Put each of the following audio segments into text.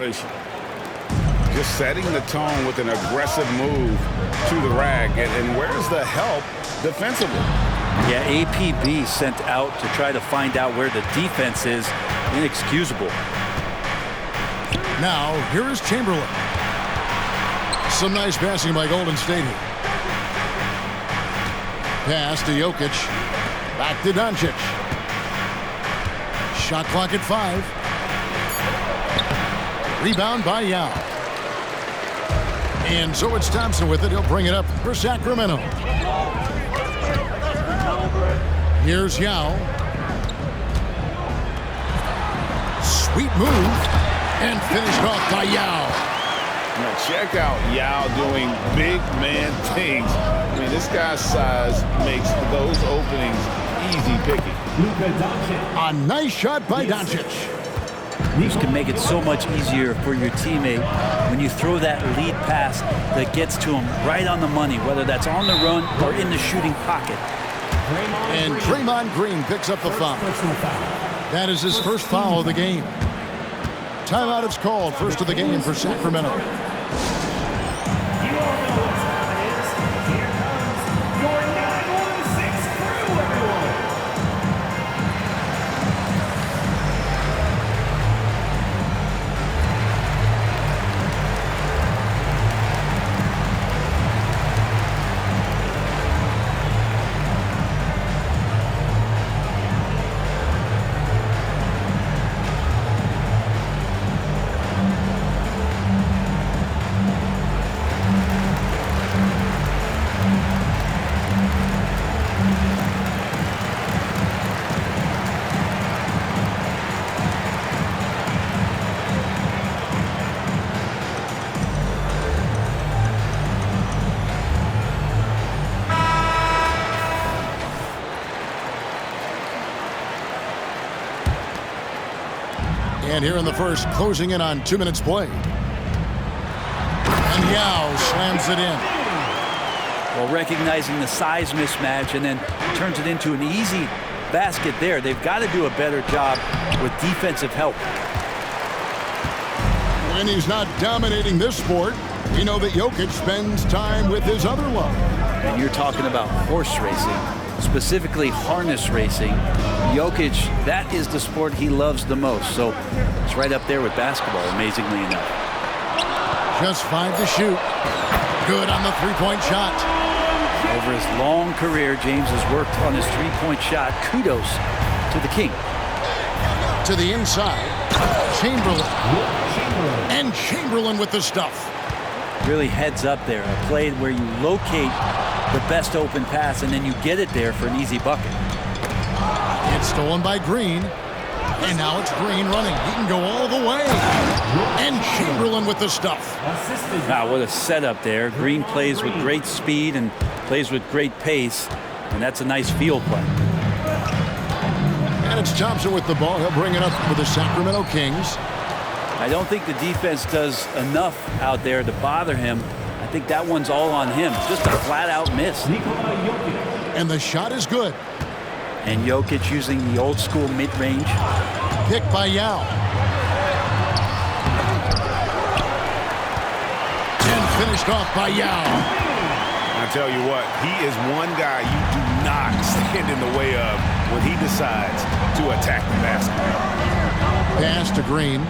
Just setting the tone with an aggressive move to the rag. And where's the help defensively? Yeah, APB sent out to try to find out where the defense is. Inexcusable. Now, here is Chamberlain. Some nice passing by Golden State here. Pass to Jokic. Back to Doncic. Shot clock at 5. Rebound by Yao. And so it's Thompson with it. He'll bring it up for Sacramento. Here's Yao. Sweet move. And finished off by Yao. Now check out Yao doing big man things. I mean, this guy's size makes those openings easy picking. A nice shot by Doncic. These can make it so much easier for your teammate when you throw that lead pass that gets to him right on the money, whether that's on the run or in the shooting pocket. And Draymond Green picks up the foul. That is his first foul of the game. Timeout is called, first of the game for Sacramento. And here in the first, closing in on 2 minutes played. And Yao slams it in. Well, recognizing the size mismatch and then turns it into an easy basket there. They've got to do a better job with defensive help. When he's not dominating this sport, we know that Jokic spends time with his other love. And you're talking about horse racing, specifically harness racing. Jokic, that is the sport he loves the most. So it's right up there with basketball, amazingly enough. Just 5 to shoot. Good on the three-point shot. Over his long career, James has worked on his three-point shot. Kudos to the King. To the inside, Chamberlain. And Chamberlain with the stuff. Really heads up there. A play where you locate the best open pass and then you get it there for an easy bucket. It's stolen by Green. And now it's Green running. He can go all the way. And Chamberlain with the stuff. Wow, what a setup there. Green plays with great speed and plays with great pace. And that's a nice field play. And it's Thompson with the ball. He'll bring it up for the Sacramento Kings. I don't think the defense does enough out there to bother him. I think that one's all on him. Just a flat-out miss. And the shot is good. And Jokic using the old-school mid-range. Picked by Yao. And finished off by Yao. I tell you what, he is one guy you do not stand in the way of when he decides to attack the basket. Pass to Green.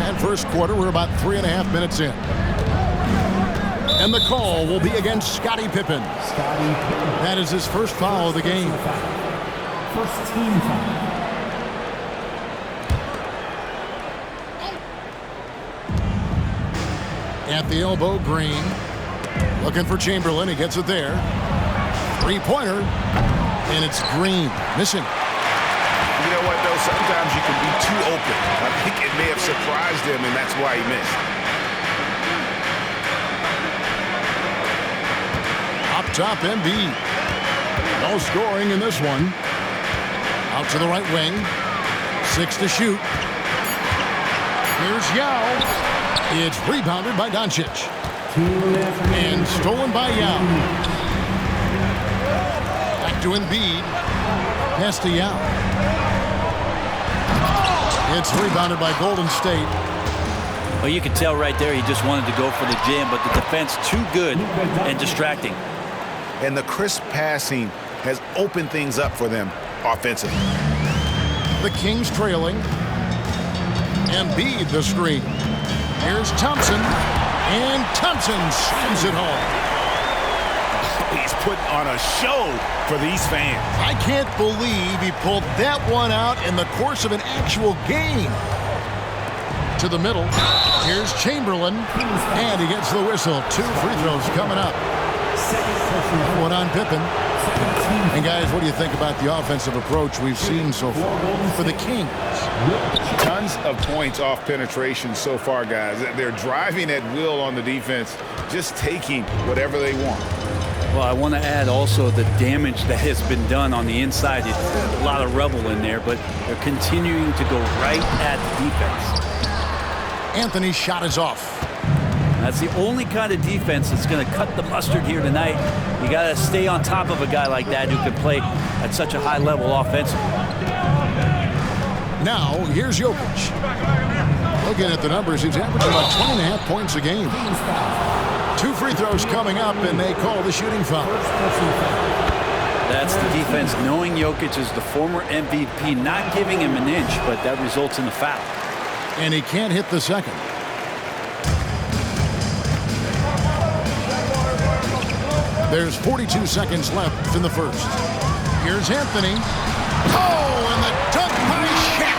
And first quarter, we're about 3.5 minutes in. And the call will be against Scottie Pippen. That is his first foul of the game. First team foul. At the elbow, Green. Looking for Chamberlain. He gets it there. Three-pointer. And it's Green. Missing. You know what, though? Sometimes you can be too open. I think it may have surprised him, and that's why he missed. Up top, Embiid. No scoring in this one. Out to the right wing. 6 to shoot. Here's Yao. It's rebounded by Doncic. And stolen by Yao. Back to Embiid. Pass to Yao. It's rebounded by Golden State. Well, you can tell right there he just wanted to go for the jam, but the defense too good and distracting. And the crisp passing has opened things up for them offensively. The Kings trailing. Embiid the screen. Here's Thompson. And Thompson slams it home. He's putting on a show for these fans. I can't believe he pulled that one out in the course of an actual game. To the middle. Here's Chamberlain. And he gets the whistle. 2 free throws coming up. One on Pippen. And guys, what do you think about the offensive approach we've seen so far for the Kings? Tons of points off penetration so far, guys. They're driving at will on the defense, just taking whatever they want. Well, I want to add also the damage that has been done on the inside. It's a lot of rubble in there, but they're continuing to go right at the defense. Anthony's shot is off. That's the only kind of defense that's going to cut the mustard here tonight. You got to stay on top of a guy like that who can play at such a high level offensively. Now, here's Jokic. Looking at the numbers, he's averaging about 20.5 points a game. 2 free throws coming up, and they call the shooting foul. That's the defense knowing Jokic is the former MVP, not giving him an inch, but that results in a foul. And he can't hit the second. There's 42 seconds left in the first. Here's Anthony. Oh, and the dunk by Shaq.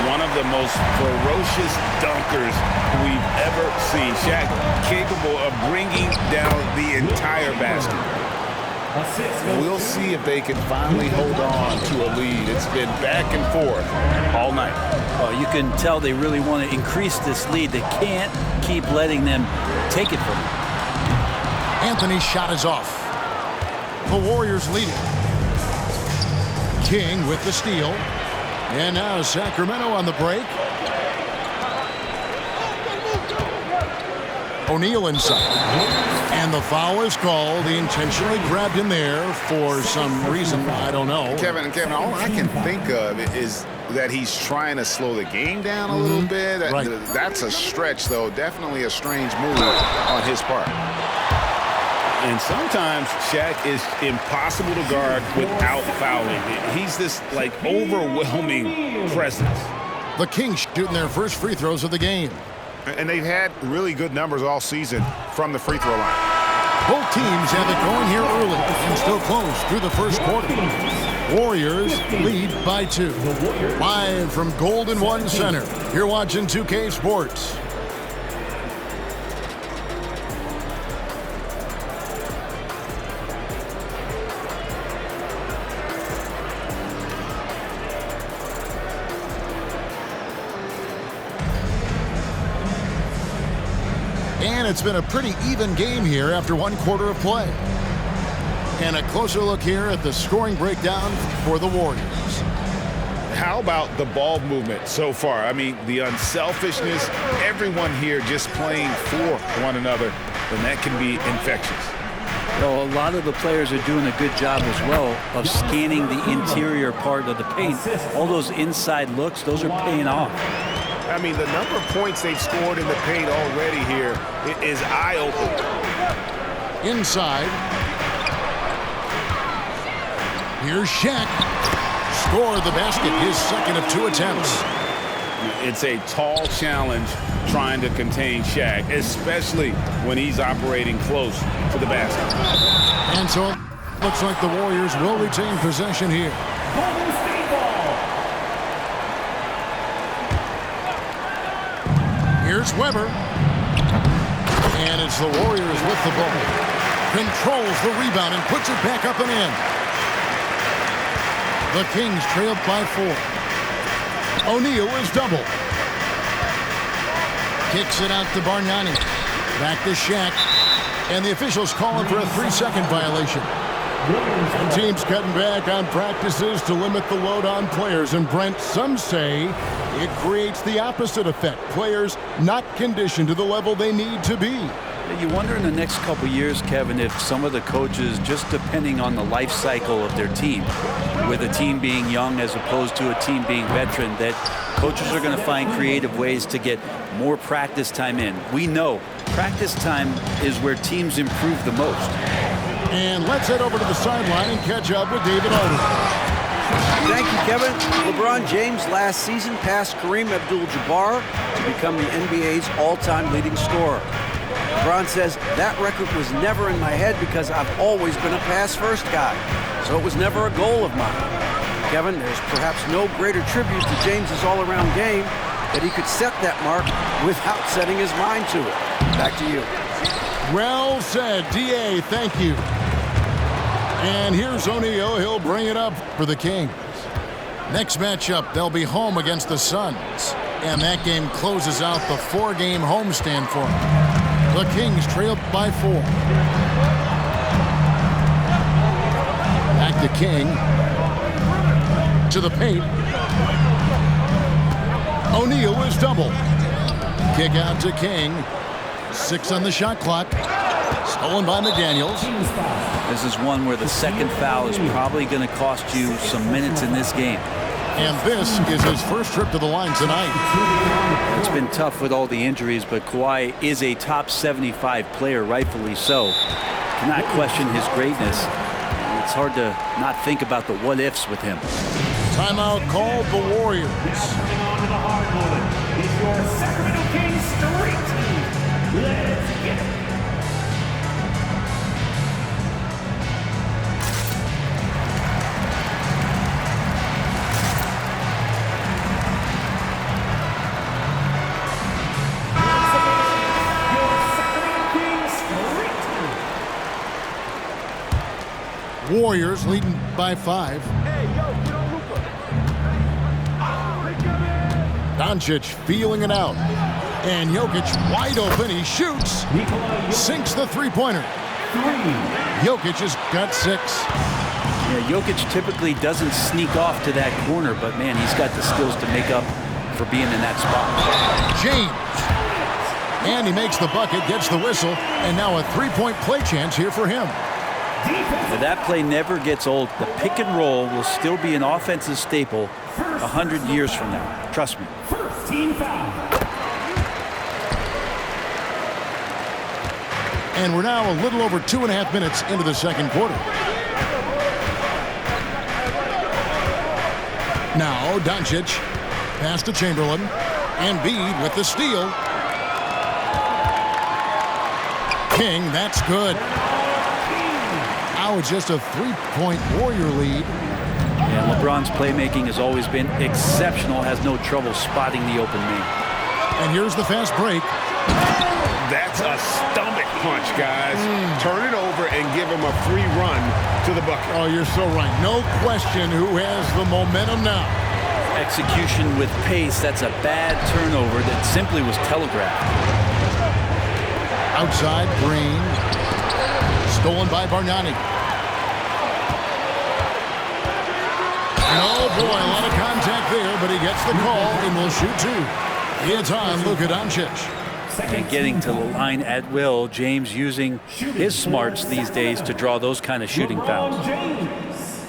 One of the most ferocious dunkers we've ever seen. Shaq capable of bringing down the entire basket. We'll see if they can finally hold on to a lead. It's been back and forth all night. Well, you can tell they really want to increase this lead. They can't keep letting them take it from them. Anthony's shot is off. The Warriors leading. King with the steal. And now Sacramento on the break. O'Neal inside. And the foul is called. He intentionally grabbed him there for some reason. I don't know. Kevin, all I can think of is that he's trying to slow the game down a little bit. Right. That's a stretch, though. Definitely a strange move on his part. And sometimes Shaq is impossible to guard without fouling. He's this, like, overwhelming presence. The Kings shooting their first free throws of the game. And they've had really good numbers all season from the free throw line. Both teams have it going here early and still close through the first quarter. Warriors lead by 2. Live from Golden One Center, you're watching 2K Sports. And it's been a pretty even game here after 1 quarter of play. And a closer look here at the scoring breakdown for the Warriors. How about the ball movement so far? I mean, the unselfishness, everyone here just playing for one another, and that can be infectious. Well, a lot of the players are doing a good job as well of scanning the interior part of the paint. All those inside looks, those are paying off. I mean, the number of points they've scored in the paint already here is eye-opening. Inside. Here's Shaq. Scored the basket, his second of 2 attempts. It's a tall challenge trying to contain Shaq, especially when he's operating close to the basket. And so it looks like the Warriors will retain possession here. Here's Weber. And it's the Warriors with the ball. Controls the rebound and puts it back up and in. The Kings trailed by 4. O'Neal is double. Kicks it out to Bargnani. Back to Shaq. And the officials calling for a 3-second violation. Some teams cutting back on practices to limit the load on players. And Brent, some say it creates the opposite effect. Players not conditioned to the level they need to be. You wonder in the next couple years, Kevin, if some of the coaches, just depending on the life cycle of their team, with a team being young as opposed to a team being veteran, that coaches are going to find creative ways to get more practice time in. We know practice time is where teams improve the most. And let's head over to the sideline and catch up with David Aldridge. Thank you, Kevin. LeBron James last season passed Kareem Abdul-Jabbar to become the NBA's all-time leading scorer. LeBron says, that record was never in my head because I've always been a pass-first guy, so it was never a goal of mine. Kevin, there's perhaps no greater tribute to James's all-around game that he could set that mark without setting his mind to it. Back to you. Well said, D.A. Thank you. And here's O'Neal. He'll bring it up for the Kings. Next matchup, they'll be home against the Suns. And that game closes out the 4-game homestand for them. The Kings trail by 4. Back to King. To the paint. O'Neal is double. Kick out to King. 6 on the shot clock. Stolen by McDaniels. This is one where the second foul is probably going to cost you some minutes in this game. And this is his first trip to the line tonight. It's been tough with all the injuries, but Kawhi is a top 75 player, rightfully so. Cannot question his greatness. It's hard to not think about the what-ifs with him. Timeout called the Warriors. Coming onto the hardwood is your Sacramento Kings straight team. Let's get it. Warriors leading by 5. Doncic feeling it out. And Jokic wide open. He shoots. Sinks the three-pointer. Jokic has got 6. Yeah, Jokic typically doesn't sneak off to that corner, but man, he's got the skills to make up for being in that spot. James. And he makes the bucket, gets the whistle, and now a 3-point play chance here for him. Now, that play never gets old. The pick and roll will still be an offensive staple 100 years from now. Trust me. First team foul. And we're now a little over 2.5 minutes into the second quarter. Now Doncic, pass to Chamberlain, and Embiid with the steal. King, that's good. Now it's just a 3-point Warrior lead. And LeBron's playmaking has always been exceptional, has no trouble spotting the open man. And here's the fast break. That's a stomach punch, guys. Turn it over and give him a free run to the bucket. Oh, you're so right. No question who has the momentum now. Execution with pace, that's a bad turnover that simply was telegraphed. Outside, Green. Stolen by Bargnani. Oh boy, a lot of contact there, but he gets the call and will shoot 2. It's on Luka Doncic. And getting to the line at will, James using his smarts these days to draw those kind of shooting fouls. James.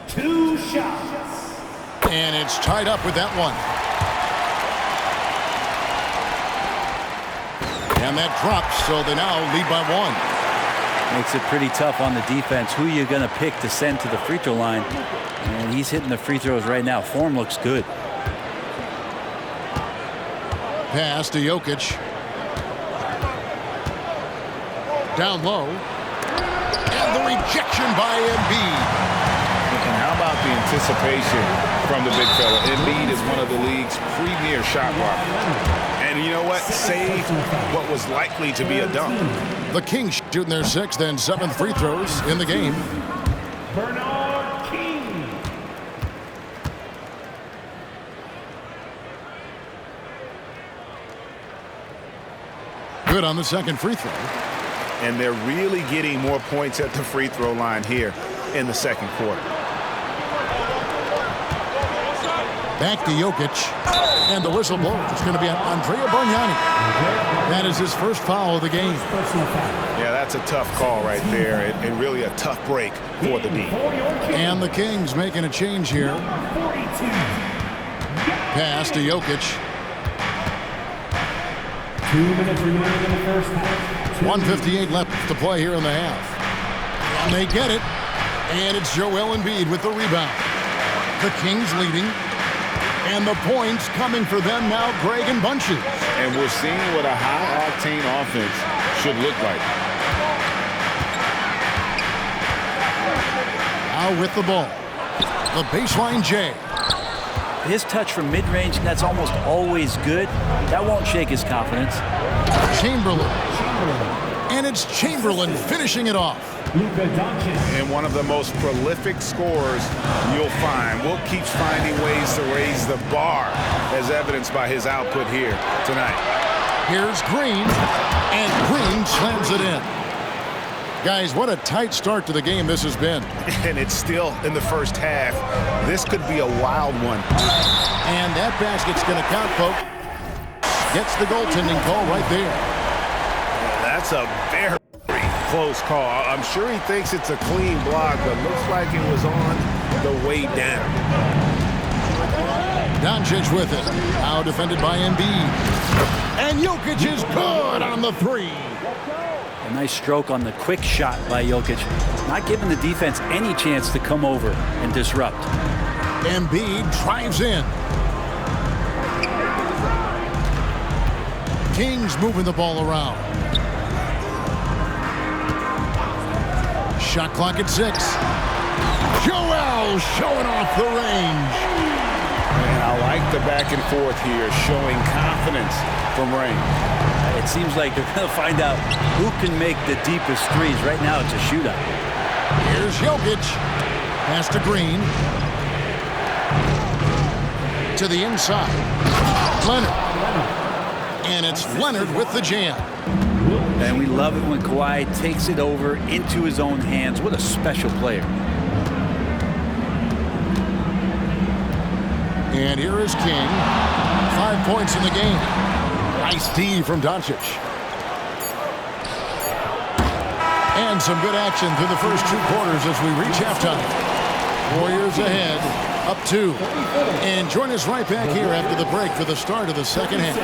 2 shots. And it's tied up with that one. And that drops, so they now lead by 1. Makes it pretty tough on the defense. Who are you going to pick to send to the free throw line? And he's hitting the free throws right now. Form looks good. Pass to Jokic. Down low. And the rejection by Embiid. And how about the anticipation from the big fella? Embiid is one of the league's premier shot blockers. And you know what? Saved what was likely to be a dunk. The Kings shooting their 6th and 7th free throws in the game. Bernard King. Good on the second free throw. And they're really getting more points at the free throw line here in the second quarter. Back to Jokic. And the whistle blows. It's going to be on Andrea Bargnani. That is his first foul of the game. Yeah, that's a tough call right there, and really a tough break for the D. And the Kings making a change here. Pass to Jokic. 2 minutes remaining in the first half. 1:58 left to play here in the half. And they get it. And it's Joel Embiid with the rebound. The Kings leading. And the points coming for them now, Greg and Bunches. And we're seeing what a high-octane offense should look like. Now with the ball. The baseline J. His touch from mid-range, that's almost always good. That won't shake his confidence. Chamberlain. And it's Chamberlain finishing it off. Luka Doncic. And one of the most prolific scorers you'll find. Will keeps finding ways to raise the bar, as evidenced by his output here tonight. Here's Green. And Green slams it in. Guys, what a tight start to the game this has been. And it's still in the first half. This could be a wild one. And that basket's going to count, folks. Gets the goaltending call right there. That's a very close call. I'm sure he thinks it's a clean block, but looks like it was on the way down. Doncic with it. Now defended by Embiid. And Jokic is good on the three. A nice stroke on the quick shot by Jokic. Not giving the defense any chance to come over and disrupt. Embiid drives in. Kings moving the ball around. Shot clock at 6. Joel showing off the range. And I like the back and forth here, showing confidence from range. It seems like they're going to find out who can make the deepest threes. Right now, it's a shootout. Here's Jokic. Pass to Green. To the inside. Leonard. And it's Leonard with the jam. And we love it when Kawhi takes it over into his own hands. What a special player. And here is King. 5 points in the game. Nice D from Doncic. And some good action through the first 2 quarters as we reach halftime. Warriors ahead, up 2. And join us right back here after the break for the start of the second half.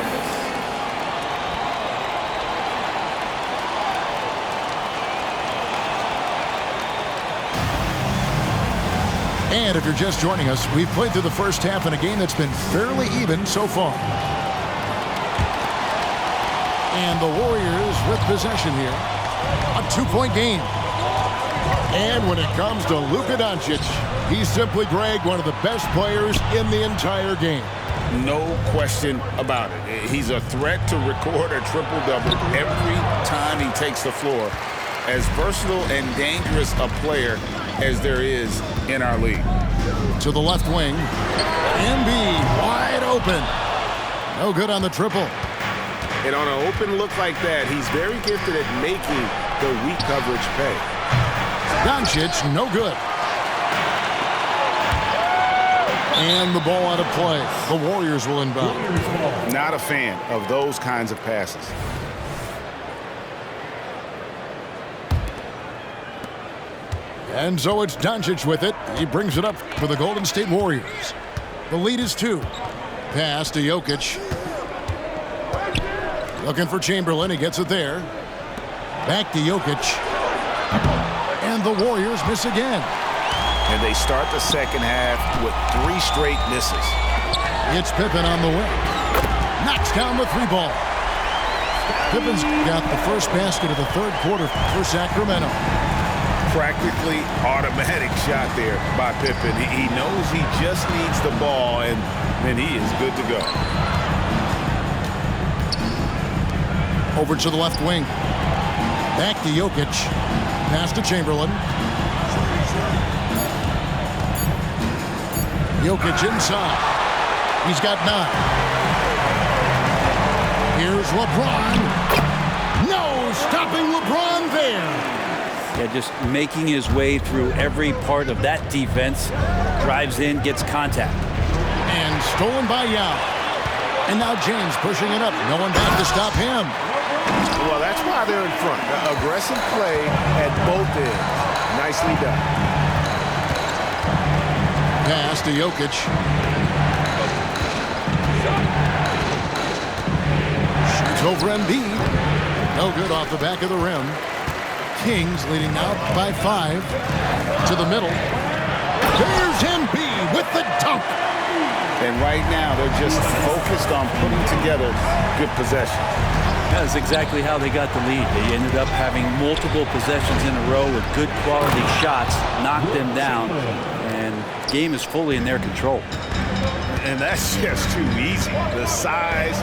And if you're just joining us, we've played through the first half in a game that's been fairly even so far. And the Warriors with possession here. A 2-point game. And when it comes to Luka Doncic, he's simply, Greg, one of the best players in the entire game. No question about it. He's a threat to record a triple-double every time he takes the floor. As versatile and dangerous a player as there is in our league. To the left wing. Embiid wide open. No good on the triple. And on an open look like that, he's very gifted at making the weak coverage pay. Doncic, no good. And the ball out of play. The Warriors will inbound. Not a fan of those kinds of passes. And so it's Doncic with it. He brings it up for the Golden State Warriors. The lead is 2. Pass to Jokic. Looking for Chamberlain. He gets it there. Back to Jokic. And the Warriors miss again. And they start the second half with 3 straight misses. It's Pippen on the wing. Knocks down the 3 ball. Pippen's got the first basket of the third quarter for Sacramento. Practically automatic shot there by Pippen. He knows he just needs the ball, and then he is good to go. Over to the left wing. Back to Jokic. Pass to Chamberlain. Jokic inside. He's got 9. Here's LeBron. No stopping LeBron there. Yeah, just making his way through every part of that defense. Drives in, gets contact. And Stolen by Yao. And now James pushing it up. No one back to stop him. Well, that's why they're in front. Aggressive play at both ends. Nicely done. Pass to Jokic. Shoots over Embiid. No good off the back of the rim. Kings leading out by 5. To the middle. There's Embiid with the dunk. And right now, they're just focused on putting together good possession. That's exactly how they got the lead. They ended up having multiple possessions in a row with good quality shots, knocked them down, and the game is fully in their control. And that's just too easy. The size,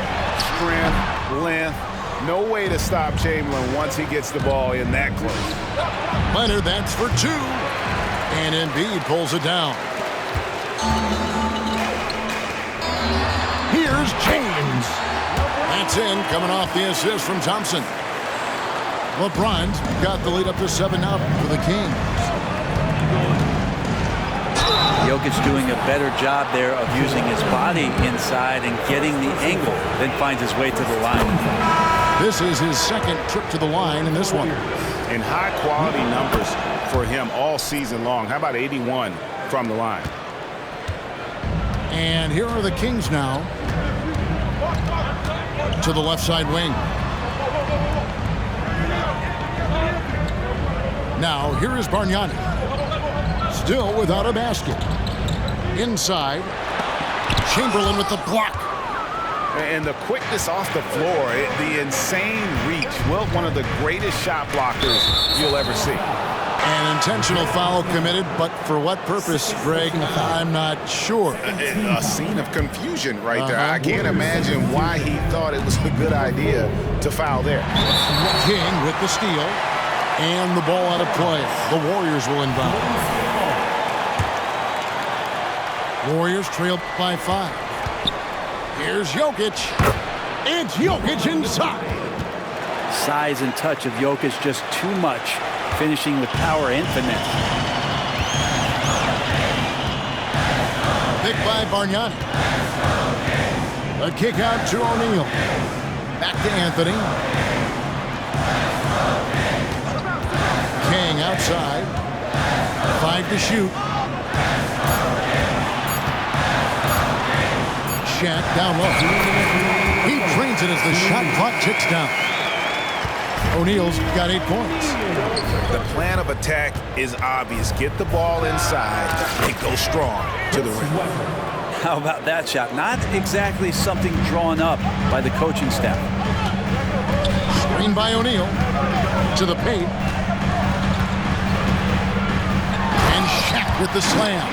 strength, length, no way to stop Chamberlain once he gets the ball in that close. Leonard, that's for 2. And Embiid pulls it down. Here's James. That's in, coming off the assist from Thompson. LeBron's got the lead up to 7 now for the Kings. Jokic doing a better job there of using his body inside and getting the angle, then finds his way to the line. This is his second trip to the line in this one. And high-quality numbers for him all season long. How about 81 from the line? And here are the Kings now. To the left side wing. Now, here is Bargnani. Still without a basket. Inside. Chamberlain with the block. And the quickness off the floor, the insane reach. Well, one of the greatest shot blockers you'll ever see. An intentional foul committed, but for what purpose, Greg? I'm not sure. A scene of confusion right there. I can't imagine why he thought it was a good idea to foul there. King with the steal. And the ball out of play. The Warriors will inbound. Warriors trail by 5. Here's Jokic. It's Jokic inside. Size and touch of Jokic just too much, finishing with power and finesse. Pick by Bargnani. A kick out to O'Neal. Back to Anthony. King outside. 5 to shoot. Shaq down low. He drains it as the shot clock ticks down. O'Neal's got 8 points. The plan of attack is obvious. Get the ball inside and go strong to the rim. How about that shot? Not exactly something drawn up by the coaching staff. Screen by O'Neal. To the paint. And Shaq with the slam.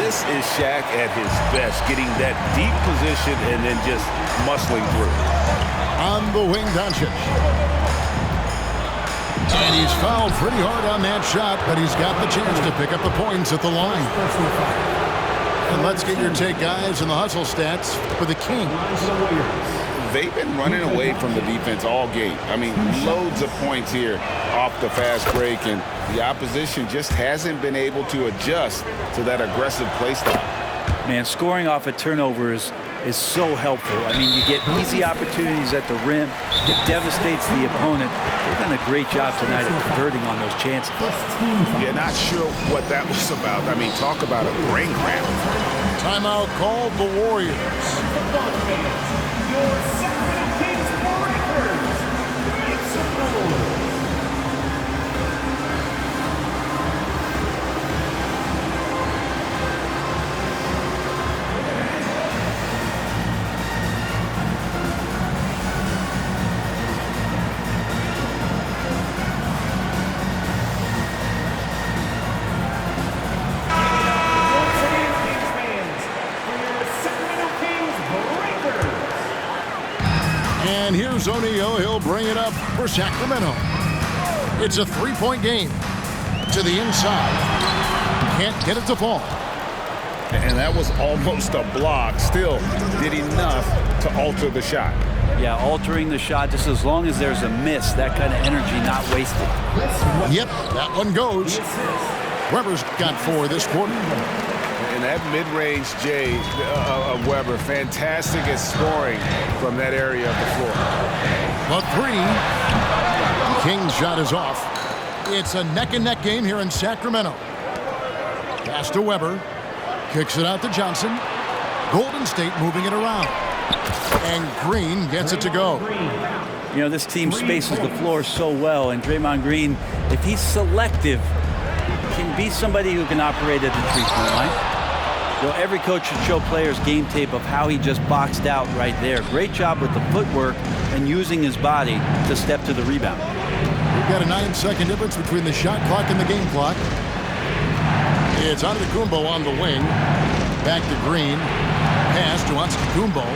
This is Shaq at his best, getting that deep position and then just muscling through. On the wing, Doncic. And he's fouled pretty hard on that shot, but he's got the chance to pick up the points at the line. And let's get your take, guys, in the hustle stats for the Kings. They've been running away from the defense all game. I mean, loads of points here off the fast break, and the opposition just hasn't been able to adjust to that aggressive play style. Man, scoring off of turnovers is so helpful. I mean, you get easy opportunities at the rim. It devastates the opponent. They've done a great job tonight of converting on those chances. Yeah, not sure what that was about. I mean, talk about a brain cramp. Timeout called the Warriors. Your Sacramento Kings Breakers. Make some noise. And here's O'Neal. He'll bring it up for Sacramento. It's a 3-point game. To the inside. Can't get it to fall. And that was almost a block. Still did enough to alter the shot. Yeah, altering the shot just as long as there's a miss, that kind of energy not wasted. Yep, that one goes. Weber's got 4 this quarter. And and that mid-range J of Weber, fantastic at scoring from that area of the floor. The three. King's shot is off. It's a neck-and-neck game here in Sacramento. Pass to Weber. Kicks it out to Johnson. Golden State moving it around. And Green gets it to go. You know, this team spaces the floor so well, and Draymond Green, if he's selective, can be somebody who can operate at the three-point line. You know, every coach should show players game tape of how he just boxed out right there. Great job with the footwork and using his body to step to the rebound. We've got a 9-second difference between the shot clock and the game clock. It's Antetokounmpo on the wing. Back to Green. Pass to Antetokounmpo.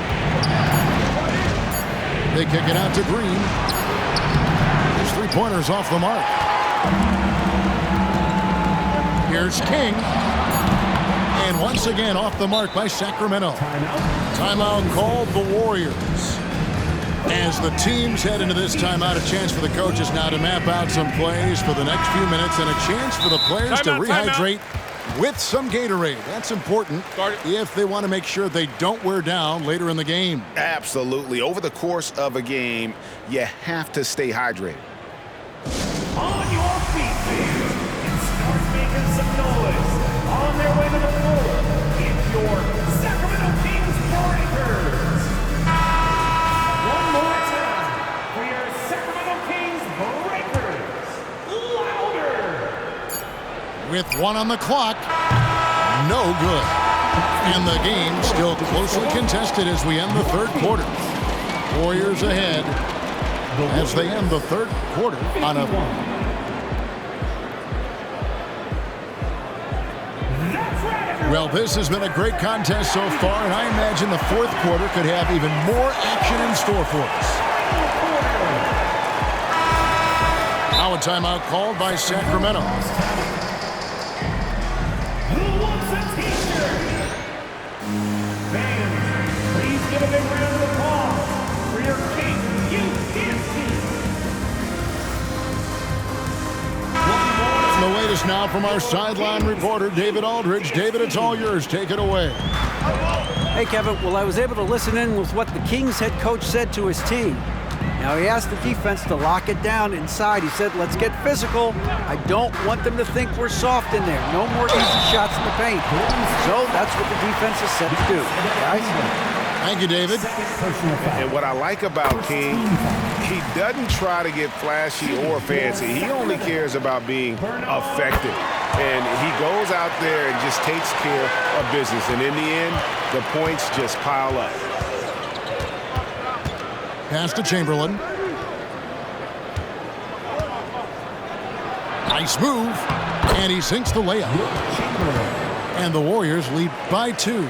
They kick it out to Green. His three-pointers off the mark. Here's King. And once again off the mark by Sacramento. Timeout called the Warriors. As the teams head into this timeout, a chance for the coaches now to map out some plays for the next few minutes and a chance for the players to rehydrate with some Gatorade. That's important if they want to make sure they don't wear down later in the game. Absolutely. Over the course of a game, you have to stay hydrated. On your feet, fans, and start making some noise. On their way to the floor, it's your Sacramento Kings Breakers. One more time for your Sacramento Kings Breakers. Louder! With one on the clock, no good. And the game still closely contested as we end the third quarter. Warriors ahead as they end the third quarter on a... Well, this has been a great contest so far, and I imagine the fourth quarter could have even more action in store for us. Now a timeout called by Sacramento. Who wants a t-shirt? Fans, please give a big round of applause for your King UTS team. And the latest now from our sideline reporter, David Aldridge. David, it's all yours. Take it away. Hey, Kevin. Well, I was able to listen in with what the Kings head coach said to his team. Now, he asked the defense to lock it down inside. He said, let's get physical. I don't want them to think we're soft in there. No more easy shots in the paint. So that's what the defense is set to do. Guys? Thank you, David. And what I like about King, he doesn't try to get flashy or fancy. He only cares about being effective. And he goes out there and just takes care of business. And in the end, the points just pile up. Pass to Chamberlain. Nice move. And he sinks the layup. And the Warriors lead by 2.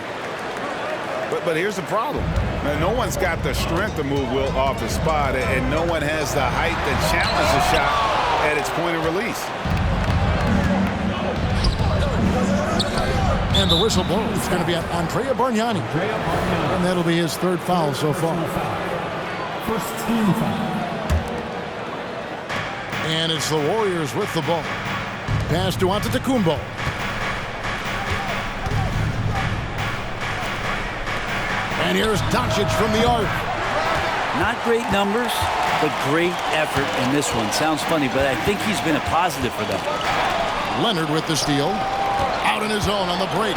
But here's the problem. Now, no one's got the strength to move Will off the spot, and no one has the height to challenge the shot at its point of release. And the whistle blows. It's going to be Andrea Bargnani. And that'll be his third foul so far. First team foul. And it's the Warriors with the ball. Pass to Antetokounmpo. And here's Doncic from the arc. Not great numbers, but great effort in this one. Sounds funny, but I think he's been a positive for them. Leonard with the steal. Out in his own on the break.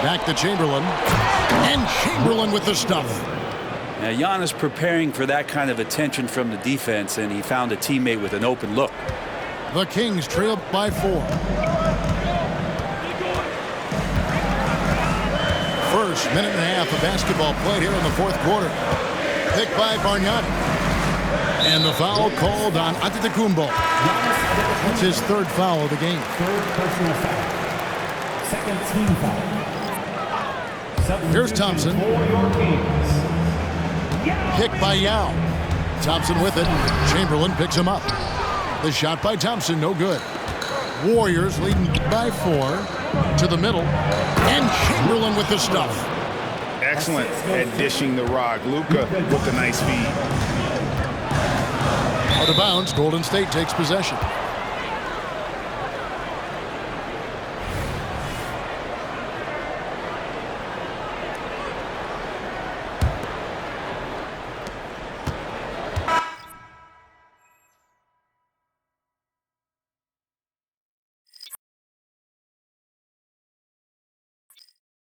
Back to Chamberlain. And Chamberlain with the stuff. Now, Giannis preparing for that kind of attention from the defense, and he found a teammate with an open look. The Kings trail by 4. First minute and a half of basketball played here in the fourth quarter. Picked by Bargnani. And the foul called on Antetokounmpo. That's his third foul of the game. Third personal foul. Second team foul. Here's Thompson. For your Kings. Picked by Yao. Thompson with it. Chamberlain picks him up. The shot by Thompson, no good. Warriors leading by 4 to the middle. And Chamberlain with the stuff. Excellent at dishing the rock. Luka with the nice feed. Out of bounds, Golden State takes possession.